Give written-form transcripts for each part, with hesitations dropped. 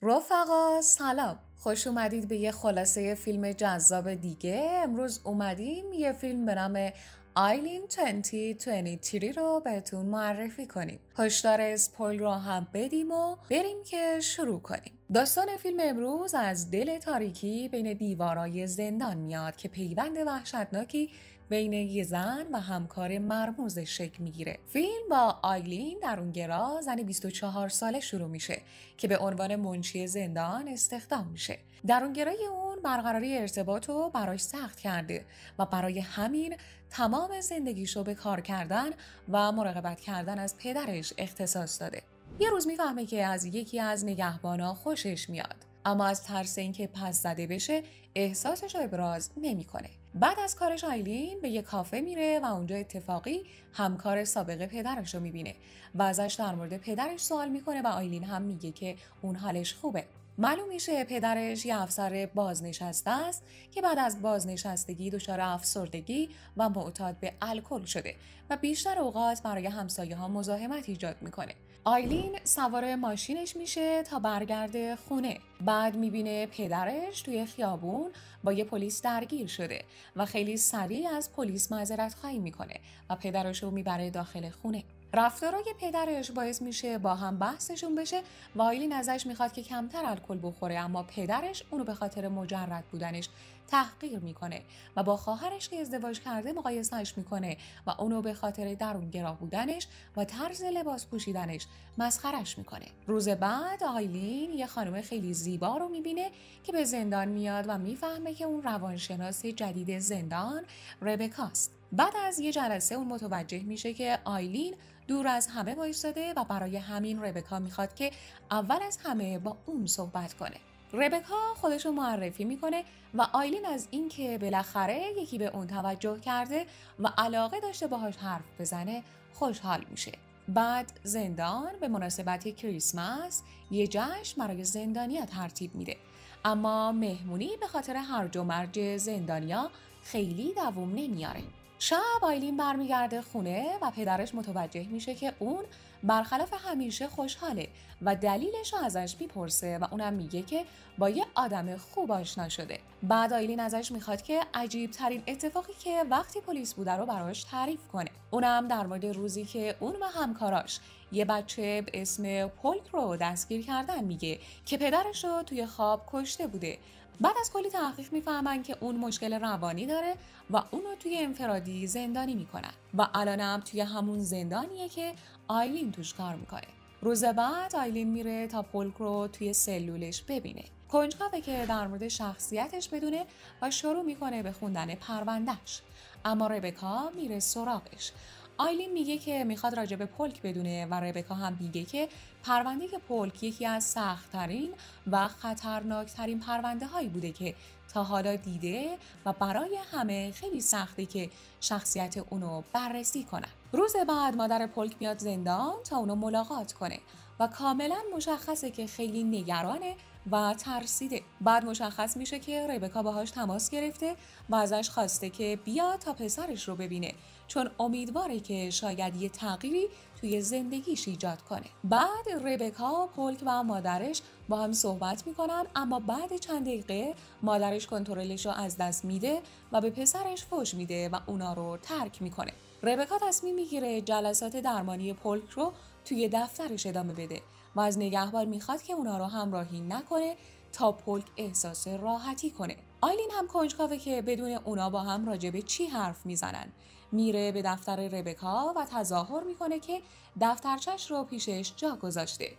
رفقا سلام، خوش اومدید به یه خلاصه فیلم جذاب دیگه. امروز اومدیم یه فیلم به نام آیلین 2023 رو بهتون معرفی کنیم. هشدار اسپویل رو هم بدیم و بریم که شروع کنیم. داستان فیلم امروز از دل تاریکی بین دیوارای زندان میاد که پیوند وحشتناکی بین یه زن و همکار مرموزش شکل میگیره. فیلم با آیلین درونگرا، زنی 24 ساله شروع میشه که به عنوان منشی زندان استخدام میشه. درونگرای اون برقراری ارتباط رو براش سخت کرده و برای همین تمام زندگیشو به کار کردن و مراقبت کردن از پدرش اختصاص داده. یه روز میفهمه که از یکی از نگهبانا خوشش میاد، اما از ترس اینکه پس زده بشه احساسش رو ابراز نمیکنه. بعد از کارش آیلین به یه کافه میره و اونجا اتفاقی همکار سابق پدرش رو میبینه و ازش در مورد پدرش سوال میکنه و آیلین هم میگه که اون حالش خوبه. معلوم میشه پدرش یه افسر بازنشسته است که بعد از بازنشستگی دچار افسردگی و معتاد به الکل شده و بیشتر اوقات برای همسایه ها مزاحمت ایجاد میکنه. آیلین سوار ماشینش میشه تا برگرده خونه. بعد میبینه پدرش توی خیابون با یه پلیس درگیر شده و خیلی سریع از پلیس معذرت خواهی میکنه و پدرش رو میبره داخل خونه. رفتارای پدرش باعث میشه با هم بحثشون بشه و آیلین ازش میخواد که کمتر الکل بخوره، اما پدرش اونو به خاطر مجرد بودنش تحقیر میکنه و با خواهرش که ازدواج کرده مقایسهش میکنه و اونو به خاطر درونگرا بودنش و طرز لباس پوشیدنش مسخرش میکنه. روز بعد آیلین یه خانم خیلی زیبا رو میبینه که به زندان میاد و میفهمه که اون روانشناس جدید زندان ربکاست. بعد از یه جلسه اون متوجه میشه که آیلین دور از همه وایساده و برای همین ربکا میخواد که اول از همه با اون صحبت کنه. ربکا خودش رو معرفی میکنه و آیلین از اینکه بالاخره یکی به اون توجه کرده و علاقه داشته باهاش حرف بزنه خوشحال میشه. بعد زندان به مناسبت کریسمس یه جشن برای زندانیا ترتیب میده، اما مهمونی به خاطر هرج و مرج زندانیا خیلی دوام نمیاره. شب آیلین برمیگرده خونه و پدرش متوجه میشه که اون برخلاف همیشه خوشحاله و دلیلش رو ازش میپرسه و اونم میگه که با یه آدم خوب آشنا شده. بعد آیلین ازش میخواد که عجیب ترین اتفاقی که وقتی پلیس بوده رو براش تعریف کنه. اونم در مورد روزی که اون و همکاراش یه بچه به اسم پولک رو دستگیر کردن میگه که پدرش رو توی خواب کشته بوده. بعد از کلی تحقیق میفهمن که اون مشکل روانی داره و اونو توی انفرادی زندانی میکنن و الانم توی همون زندانیه که آیلین توش کار میکنه. روز بعد آیلین میره تا پولک رو توی سلولش ببینه. کنجکاوه که در مورد شخصیتش بدونه و شروع میکنه به خوندن پروندهش، اما ربکا میره سراغش. آیلین میگه که میخواد راجع به پولک بدونه و ربکا هم میگه که پرونده پولک یکی از سخت‌ترین و خطرناکترین پرونده هایی بوده که تا حالا دیده و برای همه خیلی سخته که شخصیت اونو بررسی کنن. روز بعد مادر پولک میاد زندان تا اونو ملاقات کنه و کاملا مشخصه که خیلی نگرانه و ترسیده. بعد مشخص میشه که ربکا باهاش تماس گرفته و ازش خواسته که بیا تا پسرش رو ببینه، چون امیدواره که شاید یه تغییری توی زندگیش ایجاد کنه. بعد ربکا، پولک و مادرش با هم صحبت میکنن، اما بعد چند دقیقه مادرش کنترلش رو از دست میده و به پسرش فحش میده و اونا رو ترک میکنه. ربکا تصمیم میگیره جلسات درمانی پولک رو توی دفترش ادامه بده و از نگهبان میخواد که اونا رو همراهی نکنه تا پولک احساس راحتی کنه. آیلین هم کنجکاوه که بدون اونا با هم راجع به چی حرف میزنن. میره به دفتر ربکا و تظاهر میکنه که دفترچش رو پیشش جا گذاشته.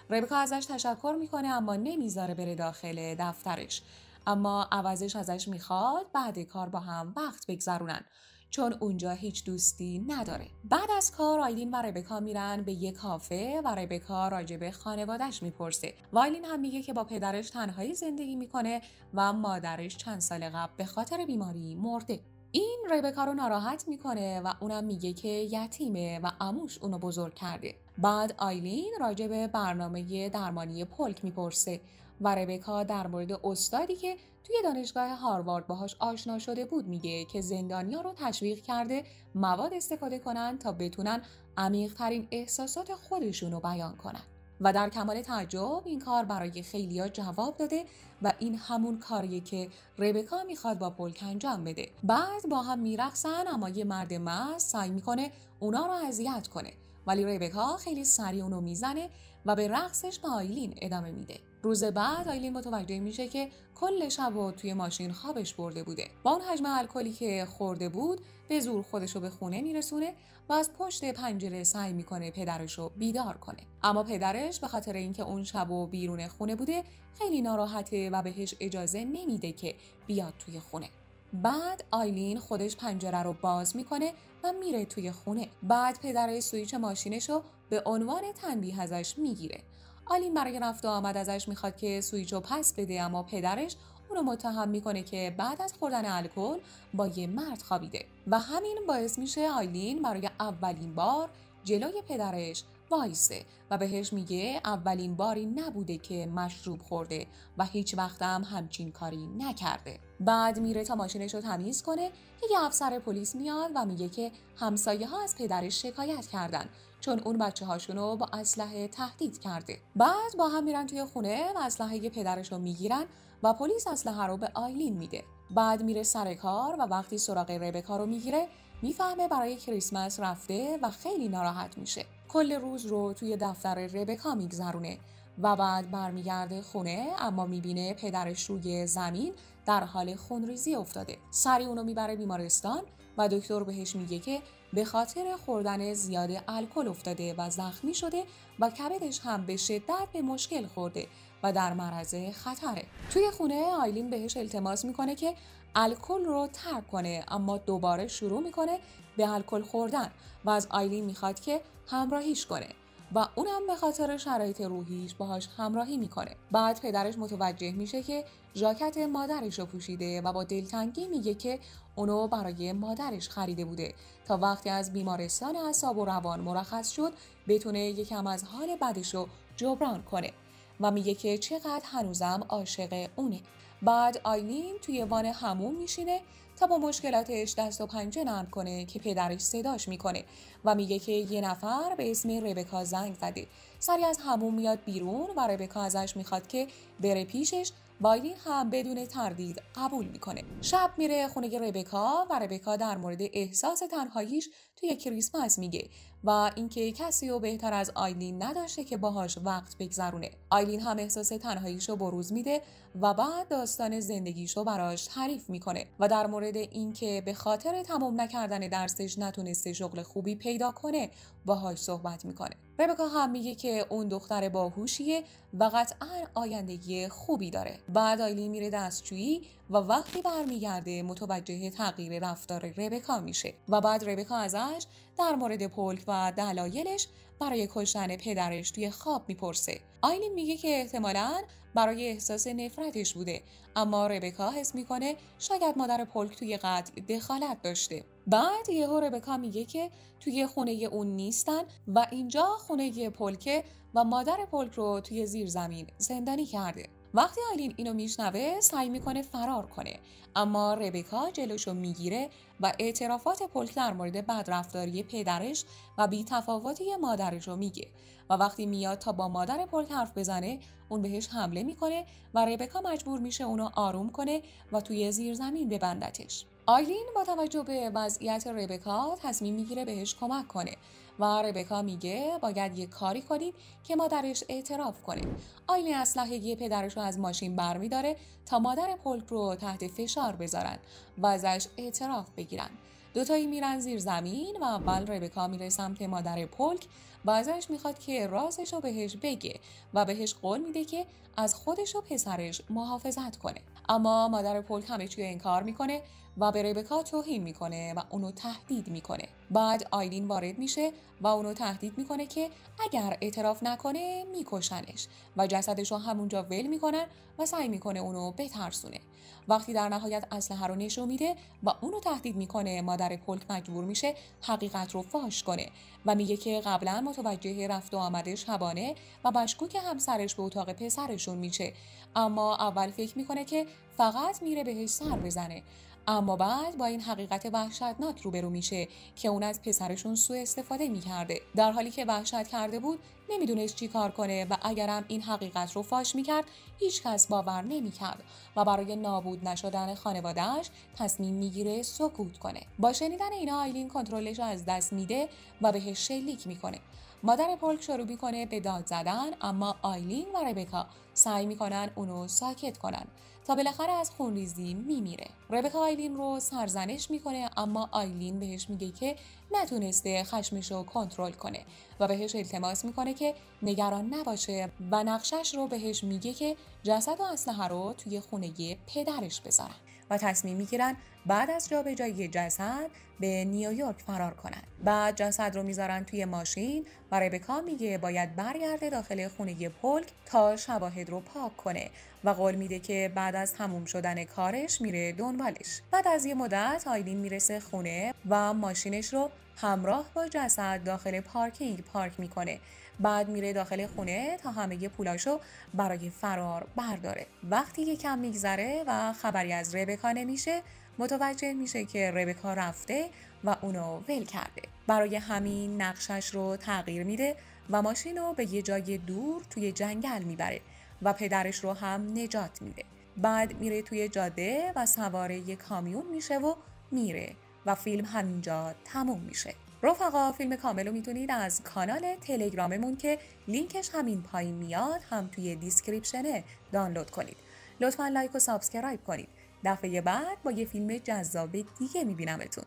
ربکا ازش تشکر میکنه اما نمیذاره بره داخل دفترش، اما عوضش ازش میخواد بعد کار با هم وقت بگذرونن، چون اونجا هیچ دوستی نداره. بعد از کار آیلین و ربکا میرن به یه کافه و ربکا راجع به خانواده‌اش میپرسه و آیلین هم میگه که با پدرش تنهایی زندگی میکنه و مادرش چند سال قبل به خاطر بیماری مرده. این ربکا رو ناراحت میکنه و اونم میگه که یتیمه و عموش اونو بزرگ کرده. بعد آیلین راجع به برنامه درمانی پولک میپرسه و ربکا در مورد استادی که توی دانشگاه هاروارد باهاش آشنا شده بود میگه که زندانیا رو تشویق کرده مواد استفاده کنن تا بتونن عمیق‌ترین احساسات خودشونو بیان کنن. و در کمال تعجب این کار برای خیلیا جواب داده و این همون کاریه که ربکا میخواد با پولک انجام بده. بعد با هم میرقصن، اما یه مرد مست سعی میکنه اونا رو اذیت کنه، ولی ربکا خیلی سریع اونو میزنه و به رقصش با آیلین ادامه میده. روز بعد آیلین متوجه میشه که کل شب توی ماشین خوابش برده بوده. با اون حجم الکلی که خورده بود به زور خودشو به خونه میرسونه و از پشت پنجره سعی میکنه پدرشو بیدار کنه. اما پدرش به خاطر اینکه اون شب بیرون خونه بوده خیلی ناراحته و بهش اجازه نمیده که بیاد توی خونه. بعد آیلین خودش پنجره رو باز میکنه و میره توی خونه. بعد پدر سوئیچ ماشینشو به عنوان تنبیه ازش میگیره. آیلین برای رفت و آمد ازش میخواد که سوئیچو پس بده، اما پدرش اونو متهم میکنه که بعد از خوردن الکل با یه مرد خوابیده و همین باعث میشه آیلین برای اولین بار جلوی پدرش وایسه و بهش میگه اولین باری نبوده که مشروب خورده و هیچ وقت هم همچین کاری نکرده. بعد میره تا ماشینش رو تمیز کنه که یه افسر پلیس میاد و میگه که همسایه ها از پدرش شکایت کردن چون اون بچه هاشونو با اسلحه تهدید کرده. بعد با هم میرن توی خونه و اسلحه پدرش رو میگیرن و پلیس اسلحه رو به آیلین میده. بعد میره سر کار و وقتی سراغ ربکا رو میگیره میفهمه برای کریسمس رفته و خیلی ناراحت میشه. کل روز رو توی دفتر ربکا میگذرونه و بعد برمیگرده خونه، اما میبینه پدرش روی زمین در حال خونریزی افتاده. سریع اونو میبره بیمارستان و دکتر بهش میگه که به خاطر خوردن زیاد الکل افتاده و زخمی شده و کبدش هم به شدت به مشکل خورده و در معرض خطره. توی خونه آیلین بهش التماس میکنه که الکل رو ترک کنه، اما دوباره شروع میکنه به الکل خوردن و از آیلین میخواد که همراهیش کنه و اونم به خاطر شرایط روحیش باهاش همراهی میکنه. بعد پدرش متوجه میشه که ژاکت مادرش رو پوشیده و با دلتنگی میگه که اونو برای مادرش خریده بوده تا وقتی از بیمارستان اعصاب و روان مرخص شد بتونه یکم از حال بدش رو جبران کنه و میگه که چقدر هنوزم عاشق اونه. بعد آیلین توی وان حموم میشینه تا با مشکلاتش دست و پنجه نرم کنه که پدرش صداش میکنه و میگه که یه نفر به اسم ربکا زنگ زده. سریع از حموم میاد بیرون و ربکا ازش میخواد که بره پیشش و آیلین هم بدون تردید قبول میکنه. شب میره خونه ربکا و ربکا در مورد احساس تنهاییش توی کریسمس میگه و اینکه کسی رو بهتر از آیلین نداشته که باهاش وقت بگذرونه. آیلین هم احساس تنهاییشو بروز میده و بعد داستان زندگیشو براش تعریف میکنه و در مورد اینکه به خاطر تمام نکردن درسش نتونسته شغل خوبی پیدا کنه باهاش صحبت میکنه. ربکا هم میگه که اون دختر باهوشیه و قطعاً آیندگی خوبی داره. بعد آیلین میره دستشویی و وقتی برمیگرده متوجه تغییر رفتار ربکا میشه و بعد ربکا ازش در مورد پولک و دلایلش برای کشتن پدرش توی خواب میپرسه. آیلین میگه که احتمالاً برای احساس نفرتش بوده، اما ربکا حس میکنه شاید مادر پولک توی قتل دخالت داشته. بعد یهو ربکا میگه که توی خونه اون نیستن و اینجا خونه پولک و مادر پولک رو توی زیر زمین زندانی کرده. وقتی آیلین اینو میشنوه سعی میکنه فرار کنه، اما ربکا جلوشو میگیره و اعترافات پولک در مورد بدرفتاری پدرش و بی‌تفاوتی مادرش رو میگه و وقتی میاد تا با مادر پولک حرف بزنه اون بهش حمله میکنه و ربکا مجبور میشه اونو آروم کنه و توی زیر زمین ببندتش. آیلین با توجه به وضعیت ربکا تصمیم میگیره بهش کمک کنه و ربکا میگه باید یه کاری کنید که مادرش اعتراف کنه. آیلین اسلحه پدرش رو از ماشین برمیداره تا مادر پولک رو تحت فشار بذارن و ازش اعتراف بگیرن. دوتایی میرن زیر زمین و اول ربکا میره سمت مادر پولک و ازش میخواد که رازش رو بهش بگه و بهش قول میده که از خودش و پسرش محافظت کنه. اما مادر پولک همه چی انکار میکنه و به ربکا توهین میکنه و اونو تهدید میکنه. بعد آیلین وارد میشه و اونو تهدید میکنه که اگر اعتراف نکنه میکشنش و جسدش رو همونجا ول میکنن و سعی میکنه اونو بترسونه. وقتی در نهایت اسلحه رو نشون میده و اونو تهدید میکنه مادر پولک مجبور میشه حقیقت رو فاش کنه و میگه که قبلا متوجه رفت و آمد شبانه و مشکوک همسرش به اتاق پسرشون میشه، اما اول فکر میکنه که فقط میره بهش سر بزنه، اما بعد با این حقیقت وحشتناک روبرو میشه که اون از پسرشون سوء استفاده میکرده. در حالی که وحشت کرده بود نمیدونست چی کار کنه و اگرم این حقیقت رو فاش میکرد هیچ کس باور نمیکرد و برای نابود نشدن خانواده‌اش تصمیم میگیره سکوت کنه. با شنیدن اینا آیلین کنترلش رو از دست میده و بهش شلیک میکنه. مادر پولک شروع میکنه به داد زدن، اما آیلین و ربکا سعی میکنن اونو ساکت کنن تا بالاخره از خونریزی میمیره. ربکا آیلین رو سرزنش میکنه، اما آیلین بهش میگه که نتونسته خشمش رو کنترل کنه و بهش التماس میکنه که نگران نباشه و نقشش رو بهش میگه که جسد و اسلحه رو توی خونه پدرش بذارن و تصمیم میگیرن بعد از جابجایی جسد به نیویورک فرار کنن. بعد جسد رو میذارن توی ماشین و ربکا میگه باید برگرده داخل خونه پولک تا شواهد رو پاک کنه و قول میده که بعد از تموم شدن کارش میره دنبالش. بعد از یه مدت آیلین میرسه خونه و ماشینش رو همراه با جسد داخل پارکینگ پارک میکنه. بعد میره داخل خونه تا همه پولاشو برای فرار برداره. وقتی یکم میگذره و خبری از ربکا نمیشه، متوجه میشه که ربکا رفته و اونو ول کرده. برای همین نقشش رو تغییر میده و ماشین رو به یه جای دور توی جنگل میبره و پدرش رو هم نجات میده. بعد میره توی جاده و سوار یه کامیون میشه و میره و فیلم همینجا تموم میشه. رفقا فیلم کامل رو میتونید از کانال تلگراممون که لینکش همین پایین میاد هم توی دیسکریپشنه دانلود کنید. لطفاً لایک و سابسکرایب کنید. دفعه بعد با یه فیلم جذاب دیگه میبینمتون.